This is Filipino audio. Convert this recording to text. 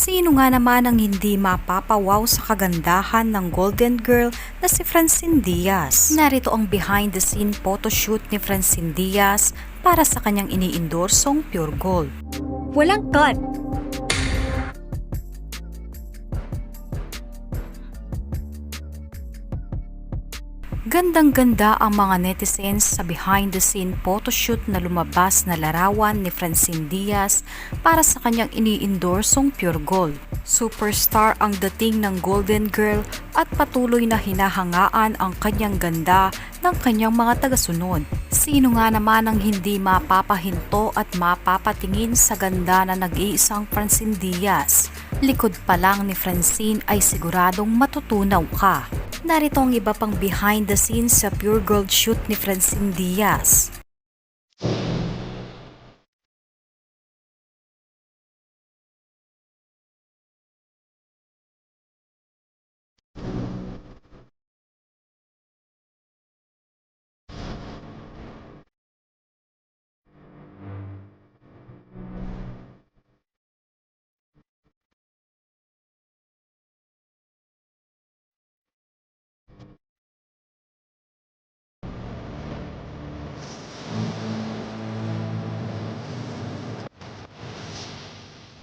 Sino nga naman ang hindi mapapawaw sa kagandahan ng Golden Girl na si Francine Diaz? Narito ang behind the scene photoshoot ni Francine Diaz para sa kanyang iniindorsong Pure Gold. Walang cut. Gandang-ganda ang mga netizens sa behind-the-scene photoshoot na lumabas na larawan ni Francine Diaz para sa kanyang iniindorsong Pure Gold. Superstar ang dating ng Golden Girl at patuloy na hinahangaan ang kanyang ganda ng kanyang mga tagasunod. Sino nga naman ang hindi mapapahinto at mapapatingin sa ganda na nag-iisang Francine Diaz? Likod pa lang ni Francine ay siguradong matutunaw ka. Narito ang iba pang behind the scenes sa Pure Gold shoot ni Francine Diaz.